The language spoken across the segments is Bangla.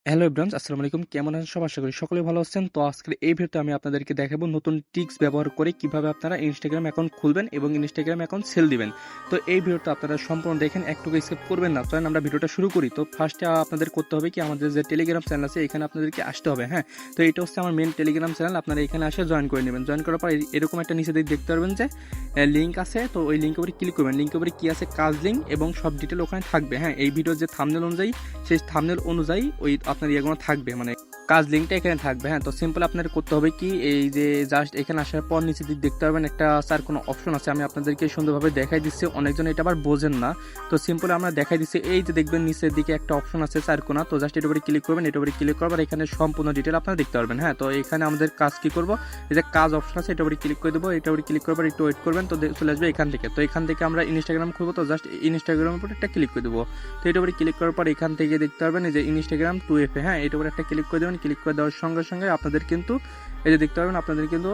হ্যালো এভরিওয়ান, আসসালামু আলাইকুম। কেমন আছেন সবাই? আশা করি সকলেই ভালো আছেন। তো আজকের এই ভিডিওতে আমি আপনাদেরকে দেখাবো নতুন ট্রিক্স ব্যবহার করে কিভাবে আপনারা ইনস্টাগ্রাম অ্যাকাউন্ট খুলবেন এবং ইনস্টাগ্রাম অ্যাকাউন্ট সেল দিবেন। তো এই ভিডিওটা আপনারা সম্পূর্ণ দেখেন, একটুকু স্কিপ করবেন না। চলেন আমরা ভিডিওটা শুরু করি। তো ফার্স্টে আপনাদের করতে হবে কি, আমাদের যে টেলিগ্রাম চ্যানেল আছে এখানে আপনাদেরকে আসতে হবে। হ্যাঁ, তো এটা হচ্ছে আমার মেন টেলিগ্রাম চ্যানেল। আপনারা এখানে আসে জয়েন করে নেবেন। জয়েন করার পর এরকম একটা নিচে দিকে দেখতে পারবেন যে লিঙ্ক আছে। তো ওই লিঙ্কের উপরে ক্লিক করবেন। লিঙ্কের উপরে কি আছে, কাজ লিঙ্ক এবং সব ডিটেল ওখানে থাকবে। হ্যাঁ, এই ভিডিওর যে থাম্বনেল অনুযায়ী, সেই থাম্বনেল অনুযায়ী ওই আপনার ইয়েগুলো থাকবে, মানে কাজ লিঙ্কটা এখানে থাকবে। হ্যাঁ, তো সিম্পল আপনার করতে হবে কি, এই যে জাস্ট এখানে আসার পর নিচে দিকে দেখতে পারবেন একটা স্যার কোনো অপশন আছে। আমি আপনাদেরকে সুন্দরভাবে দেখাই দিচ্ছি, অনেকজন এটা আবার বোঝেন না। তো সিম্পল আমরা দেখাই দিচ্ছি, এই যে দেখবেন নিচের দিকে একটা অপশন আছে চার কোনা। তো জাস্ট এটার উপরে ক্লিক করবেন। এটার উপরে ক্লিক করবার এখানে সম্পূর্ণ ডিটেল আপনারা দেখতে পারবেন। হ্যাঁ, তো এখানে আমাদের কাজ কি করব, এই যে কাজ অপশন আছে এটার উপরে ক্লিক করে দেবো। এটার উপরে ক্লিক করবার একটু ওয়েট করবেন, তো চলে আসবে এখান থেকে। তো এখান থেকে আমরা ইনস্টাগ্রাম খুলবো। তো জাস্ট ইনস্টাগ্রামের উপরে একটা ক্লিক করে দেবো। তো এটার উপরে ক্লিক করার পর এখান থেকে দেখতে পারবেন এই যে ইনস্টাগ্রাম 2FA। হ্যাঁ, এটার উপরে একটা ক্লিক করে দেবেন। ক্লিক করে দেওয়ার সঙ্গে সঙ্গে আপনাদের কিন্তু এই যে দেখতে পারবেন আপনাদের কিন্তু,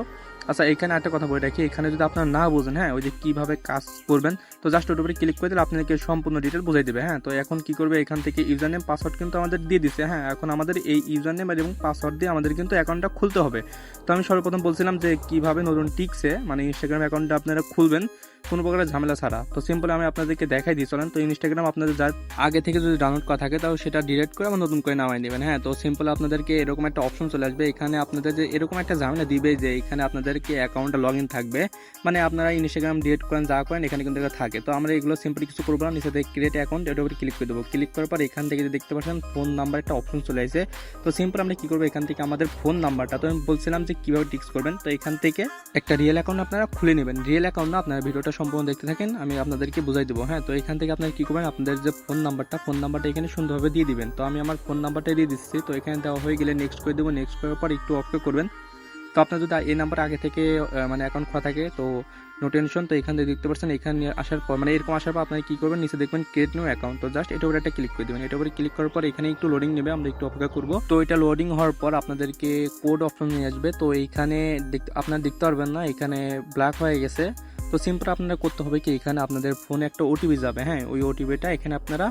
আচ্ছা এখানে একটা কথা বলে রাখি, এখানে যদি আপনারা না বোঝেন, হ্যাঁ, ওই যে কীভাবে কাজ করবেন, তো জাস্ট ওটার উপরে ক্লিক করে দিলে আপনাদেরকে সম্পূর্ণ ডিটেল বুঝাই দেবে। হ্যাঁ, তো এখন কি করবে, এখান থেকে ইউজার নেম পাসওয়ার্ড কিন্তু আমাদের দিয়ে দিচ্ছে। হ্যাঁ, এখন আমাদের এই ইউজার নেম এবং পাসওয়ার্ড দিয়ে আমাদের কিন্তু অ্যাকাউন্টটা খুলতে হবে। তো আমি সর্বপ্রথম বলছিলাম যে কীভাবে নতুন টিক্সে মানে ইনস্টাগ্রাম অ্যাকাউন্টটা আপনারা খুলবেন কোনো প্রকারের ঝামেলা ছাড়া। তো সিম্পল আমি আপনাদেরকে দেখাই দিই, চলেন। তো ইনস্টাগ্রাম আপনাদের যার আগে থেকে যদি ডাউনলোড করা থাকে তাও সেটা ডিলিট করে আবার নতুন করে নামাই নেবেন। হ্যাঁ, তো সিম্পল আপনাদেরকে এরকম একটা অপশন চলে আসবে। এখানে আপনাদের যে এরকম একটা ঝামেলা দিবে যে এখানে আপনাদেরকে অ্যাকাউন্টটা লগ ইন থাকবে, মানে আপনারা ইনস্টাগ্রাম ডিলিট করেন যা করেন এখানে কিন্তু থাকে। তো আমরা এগুলো সিম্পলি কিছু করবো না, নিচে থেকে ক্রিয়েট অ্যাকাউন্ট এটার উপরে ক্লিক করে দেবো। ক্লিক করার পর এখান থেকে দেখতে পাচ্ছেন ফোন নাম্বার একটা অপশন চলে আসে। তো সিম্পল আমরা কী করবো, এখান থেকে আমাদের ফোন নাম্বারটা, তো আমি বলছিলাম যে কীভাবে টিক্স করবেন, তো এখান থেকে একটা রিয়েল অ্যাকাউন্ট আপনারা খুলে নেবেন। রিয়েল অ্যাকাউন্ট না, আপনারা ভিডিওটা সম্পূর্ণ দেখতে থাকেন, আমি আপনাদেরকে বুঝাই দেবো। হ্যাঁ, তো এখান থেকে আপনারা কী করবেন, আপনাদের যে ফোন নাম্বারটা এখানে সুন্দরভাবে দিয়ে দিবেন। তো আমি আমার ফোন নাম্বারটা দিয়ে দিচ্ছি। তো এখানে দেওয়া হয়ে গেলে নেক্সট করে দেবো। নেক্সট করার পর একটু অপেক্ষা করবেন। তো আপনার যদি এই নাম্বার আগে থেকে মানে অ্যাকাউন্ট খোলা থাকে তো নো টেনশন। তো এখান থেকে দেখতে পাচ্ছেন, এখানে আসার পর মানে এরকম আসার পর আপনারা কী করবেন, নিচে দেখবেন ক্রিয়েট নিউ অ্যাকাউন্ট। তো জাস্ট এটার উপরে একটা ক্লিক করে দেবেন। এটার উপরে ক্লিক করার পর এখানে একটু লোডিং নেবে, আমরা একটু অপেক্ষা করবো। তো এটা লোডিং হওয়ার পর আপনাদেরকে কোড অপশন নিয়ে আসবে। তো এইখানে আপনারা দেখতে পারবেন না, এখানে ব্ল্যাক হয়ে গেছে। তো সিম্পল আপনারা করতে হবে কি, এখানে আপনাদের ফোনে একটা ওটিপি যাবে। হ্যাঁ, ওই ওটিপিটা এখানে আপনারা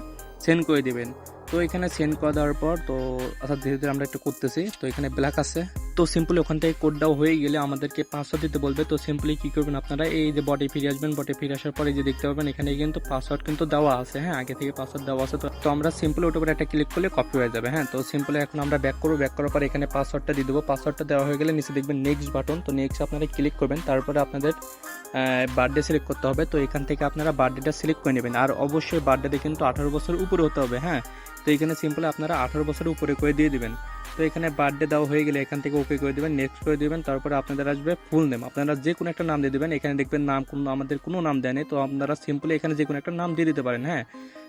সেন্ড করে দেবেন। তো এখানে সেন্ড করে দেওয়ার পর তো অর্থাৎ ধীরে ধীরে আমরা একটু করতেছি। তো এখানে ব্ল্যাক আছে। তো সিম্পলি ওখান থেকে কোডটাও হয়ে গেলে আমাদেরকে পাসওয়ার্ড দিতে বলবে। তো সিম্পলি কী করবেন, আপনারা এই যে বটে ফিরে আসবেন। বটে ফিরে আসার পরে যে দেখতে পাবেন এখানে কিন্তু পাসওয়ার্ড কিন্তু দেওয়া আছে। হ্যাঁ, আগে থেকে পাসওয়ার্ড দেওয়া আছে। তো আমরা সিম্পলি ওটার উপরে একটা ক্লিক করলে কপি হয়ে যাবে। হ্যাঁ, তো সিম্পলি এখন আমরা ব্যাক করবো। ব্যাক করার পর এখানে পাসওয়ার্ডটা দিয়ে দেবো। পাসওয়ার্ডটা দেওয়া হয়ে গেলে নিচে দেখবেন নেক্সট বাটন। তো নেক্সট আপনারা ক্লিক করবেন। তারপরে আপনাদের বার্থডে সিলেক্ট করতে হবে। তো এখান থেকে আপনারা বার্থডেটা সিলেক্ট করে নেবেন। আর অবশ্যই বার্থডেতে কিন্তু 18 বছর উপরে হতে হবে। হ্যাঁ, তো এখানে সিম্পলি আপনারা 18 বছরের উপরে করে দিয়ে দিবেন। তো এখানে বার্থডে দেওয়া হয়ে গেলে এখান থেকে ওকে করে দেবেন, নেক্সট করে দেবেন। তারপরে আপনাদের আসবে ফুল নেম, আপনারা যে কোনো একটা নাম দিয়ে দেবেন। এখানে দেখবেন নাম আমাদের কোনো নাম দেয়নি, তো আপনারা সিম্পলি এখানে যে কোনো একটা নাম দিয়ে দিতে পারেন। হ্যাঁ,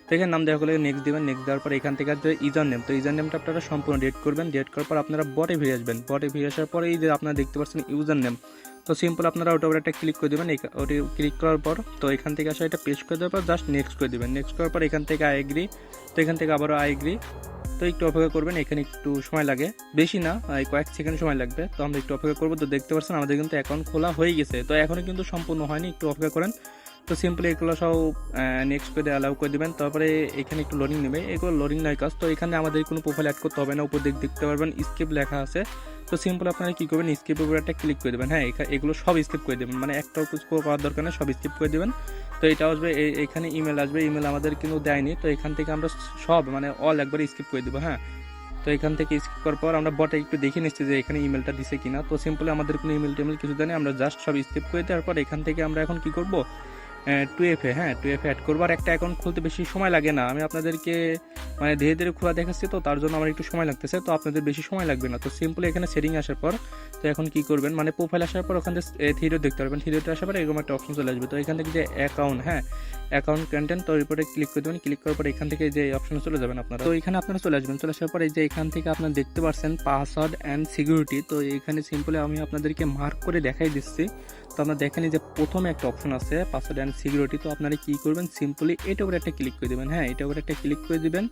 তো এখানে নাম দেওয়া হলে নেক্সট দেবেন। নেক্সট দেওয়ার পর এখান থেকে আসবে ইউজার নেম। তো ইউজার নেমটা আপনারা সম্পূর্ণ ডেট করবেন। ডেট করার পর আপনারা বটে ফিরে আসবেন। বটে ফিরে আসার পরে এই যে আপনারা দেখতে পাচ্ছেন ইউজার নেম, তো সিম্পল আপনারা ওটার উপরে একটা ক্লিক করে দেবেন। ওটি ক্লিক করার পর তো এখান থেকে আসা এটা পেস্ট করে দেওয়ার পর জাস্ট নেক্সট করে দেবেন। নেক্সট করার পর এখান থেকে আই এগ্রি। তো এখান থেকে আবারও আই এগ্রি। তো একটু অপেক্ষা করবেন, এখানে একটু সময় লাগে, বেশি না, কয়েক সেকেন্ড সময় লাগবে। তো আমরা একটু অপেক্ষা করবো। তো দেখতে পাচ্ছেন আমাদের কিন্তু অ্যাকাউন্ট খোলা হয়ে গেছে। তো এখনও কিন্তু সম্পূর্ণ হয়নি, একটু অপেক্ষা করেন। তো সিম্পলি এগুলো সব নেক্সট করে অ্যালাউ করে দেবেন। তারপরে এখানে একটু লোডিং নেবে, এগুলো লোডিং নয় কাজ। তো এখানে আমাদের কোনো প্রোফাইল অ্যাড করতে হবে না, উপর দিক দেখতে পারবেন স্কিপ লেখা আছে। তো সিম্পল আপনারা কী করবেন, স্কিপের উপরে একটা ক্লিক করে দেবেন। হ্যাঁ, এগুলো সব স্কিপ করে দেবেন, মানে একটাও কিছু করার দরকার নেই, সব স্কিপ করে দেবেন। তো এটা আসবে, এখানে ইমেল আসবে। ইমেল আমাদের কিন্তু দেয়নি, তো এখান থেকে আমরা সব মানে অল একবারে স্কিপ করে দেবো। হ্যাঁ, তো এখান থেকে স্কিপ করার পর আমরা বটে একটু দেখে নিচ্ছি যে এখানে ইমেলটা দিছে কিনা। তো সিম্পলি আমাদের কোনো ইমেল টেমেল কিছু দেয়নি, আমরা জাস্ট সব স্কিপ করে দেওয়ার পর এখান থেকে আমরা এখন কী করবো, 2FA। হ্যাঁ, 2FA অ্যাড করবো। আর একটা অ্যাকাউন্ট খুলতে বেশি সময় লাগে না, আমি আপনাদেরকে মানে ধীরে ধীরে খোলা দেখাচ্ছি, তো তার জন্য আমার একটু সময় লাগতেছে। তো আপনাদের বেশি সময় লাগবে না। তো সিম্পলি এখানে সেটিং আসার পর তো এখন কী করবেন, মানে প্রোফাইল আসার পর ওখান থেকে থ্রিডো দেখতে পারবেন। থ্রিডোতে আসার পর এরকম একটা অপশন চলে আসবে। তো এখান থেকে যে অ্যাকাউন্ট, হ্যাঁ অ্যাকাউন্ট কন্টেন্ট, তো রিপোর্টে ক্লিক করে দেবেন। ক্লিক করার পর এখান থেকে যে অপশনে চলে যাবেন আপনারা। তো এখানে আপনারা চলে আসবেন। চলে আসার পর এই যে এখান থেকে আপনারা দেখতে পাচ্ছেন পাসওয়ার্ড অ্যান্ড সিকিউরিটি। তো এখানে সিম্পলি আমি আপনাদেরকে মার্ক করে দেখাই দিচ্ছি। তো আপনারা দেখেন যে প্রথমে একটা অপশন আছে পাসওয়ার্ড অ্যান্ড সিকিউরিটি। তো আপনারা কী করবেন, সিম্পলি এটার উপরে একটা ক্লিক করে দেবেন। হ্যাঁ, এটার উপরে একটা ক্লিক করে দেবেন।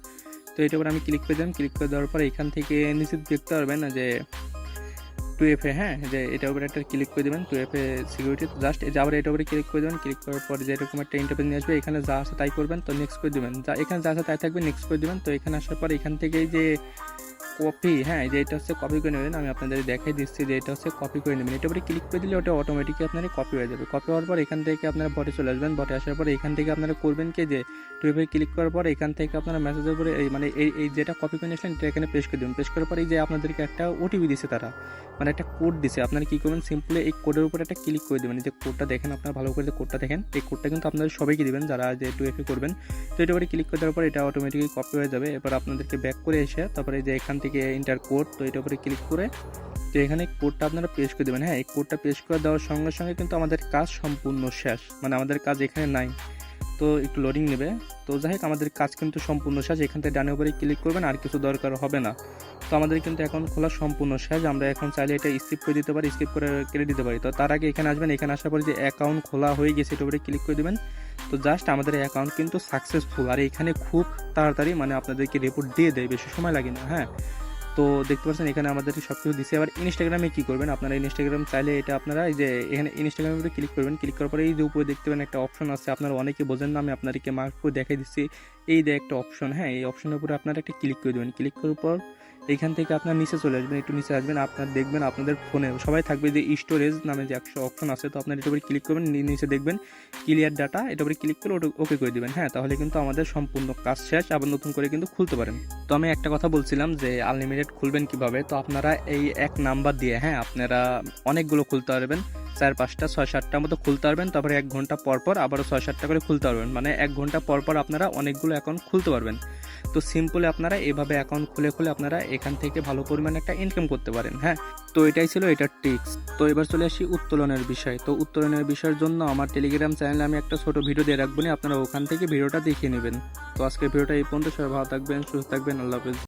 তো এটার উপরে আমি ক্লিক করে দেবেন। ক্লিক করে দেওয়ার পর এখান থেকে নিচে দেখতে পারবেন যে 2FA। হ্যাঁ, যে এটার উপরে একটা ক্লিক করে দেবেন 2FA সিকিউরিটি। জাস্ট এই যে আবার এটার উপরে ক্লিক করে দেবেন। ক্লিক করার পর যে এরকম একটা ইন্টারফেস নিয়ে আসবে, এখানে যা আছে তাই করবেন। তো নেক্সট করে দেবেন, যা এখানে যা আছে তাই থাকবে, নেক্সট করে দেবেন। তো এখানে আসার পর এখান থেকে যে কপি, হ্যাঁ এই যে এটা হচ্ছে কপি করে নেবেন। আমি আপনাদের দেখাই দিচ্ছি যে এটা হচ্ছে কপি করে নেবেন। এটার উপরে ক্লিক করে দিলে ওটা অটোমেটিকলি আপনার কপি হয়ে যাবে। কপি হওয়ার পর এখান থেকে আপনারা বটে চলে আসবেন। বটে আসার পর এখান থেকে আপনারা করবেন কি যে টুইপে ক্লিক করার পর এখান থেকে আপনারা মেসেজের উপরে এই মানে এই যেটা কপি করে নিয়েছিলেন এটা এখানে পেস্ট করে দেবেন। পেস্ট করার পর এই যে আপনাদেরকে একটা ওটিপি দিছে তারা, মানে একটা কোড দিছে। আপনারা কি করবেন, সিম্পলি এই কোডের উপরে একটা ক্লিক করে দেবেন। এই যে কোডটা দেখেন, আপনারা ভালো করে যে কোডটা দেখেন, এই কোডটা কিন্তু আপনাদের সবাইকে দিবেন যারা যে টুইপে করবেন। তো এটার উপরে ক্লিক করে দেওয়ার পর এটা অটোমেটিকলি কপি হয়ে যাবে। এবার আপনাদেরকে ব্যাক করে এসে তারপরে এই যে এখান থেকে এন্টার কোড, তো এটার উপরে ক্লিক করে তো এখানে কোডটা আপনারা পেস্ট করে দেবেন। হ্যাঁ এই কোডটা পেস্ট করে দেওয়ার সঙ্গে সঙ্গে কিন্তু আমাদের কাজ সম্পূর্ণ শেষ, মানে আমাদের কাজ এখানে নাই। তো একটু লোডিং নেবে। তো যাই হোক আমাদের কাজ কিন্তু সম্পূর্ণ শেষ। এখান থেকে ডানের উপরে ক্লিক করবেন, আর কিছু দরকার হবে না। তো আমাদের কিন্তু অ্যাকাউন্ট খোলা সম্পূর্ণ শেষ। আমরা এখন চাইলে এটা স্কিপ করে দিতে পারি, স্কিপ করে কেটে দিতে পারি। তো তার আগে এখানে আসবেন, এখানে আসার পরে যে অ্যাকাউন্ট খোলা হয়ে গেছে এটার উপরে ক্লিক করে দেবেন। তো জাস্ট আমাদের অ্যাকাউন্ট কিন্তু সাকসেসফুল। আর এখানে খুব তাড়াতাড়ি মানে আপনাদেরকে রিপোর্ট দিয়ে দেয়, বেশি সময় লাগে না। হ্যাঁ তো দেখতে পাচ্ছেন এখানে আমাদের সব কিছু দিচ্ছে। আবার ইনস্টাগ্রামে কী করবেন, আপনারা ইনস্টাগ্রাম চাইলে এটা আপনারা এই যে এখানে ইনস্টাগ্রামের উপরে ক্লিক করবেন। ক্লিক করার পরে এই যে উপরে দেখতে পাবেন একটা অপশন আছে, আপনারা অনেকে বোঝেন না, আমি আপনাদেরকে মার্ক করে দেখাই দিচ্ছি। এই যে একটা অপশন, হ্যাঁ এই অপশনের উপরে আপনারা একটা ক্লিক করে দেবেন। ক্লিক করার পর এইখান থেকে আপনার নিচে চলে আসবেন, একটু নিচে আসবেন, আপনার দেখবেন আপনাদের ফোনে সবাই থাকবে যে স্টোরেজ নামে যে একটা অপশন আছে। তো আপনার এটার উপরে ক্লিক করবেন, নিচে দেখবেন ক্লিয়ার ডাটা, এটার উপরে ক্লিক করে ওকে করে দেবেন। হ্যাঁ তাহলে কিন্তু আমাদের সম্পূর্ণ কাজ শেষ, আবার নতুন করে কিন্তু খুলতে পারেন। তো আমি একটা কথা বলছিলাম যে আনলিমিটেড খুলবেন কিভাবে। তো আপনারা এই এক নাম্বার দিয়ে হ্যাঁ আপনারা অনেকগুলো খুলতে পারবেন, 4-5টা 6-7টার মতো খুলতে পারবেন। তারপরে 1 ঘন্টা পর পর আবারও 6-7টা করে খুলতে পারবেন, মানে 1 ঘন্টা পর পর আপনারা অনেকগুলো অ্যাকাউন্ট খুলতে পারবেন। তো সিম্পলি আপনারা এভাবে অ্যাকাউন্ট খুলে খুলে আপনারা এখান থেকে ভালো পরিমাণে একটা ইনকাম করতে পারেন। হ্যাঁ তো এটাই ছিল এটার টিপস। তো এবার চলে আসি উত্তোলনের বিষয়। তো উত্তোলনের বিষয়ের জন্য আমার টেলিগ্রাম চ্যানেলে আমি একটা ছোট ভিডিও দিয়ে রাখবো, আপনারা ওখান থেকে ভিডিওটা দেখে নেবেন। তো আজকের ভিডিওটা এই পর্যন্ত। সবাই ভালো থাকবেন, সুস্থ থাকবেন, আল্লাহ হাফেজ।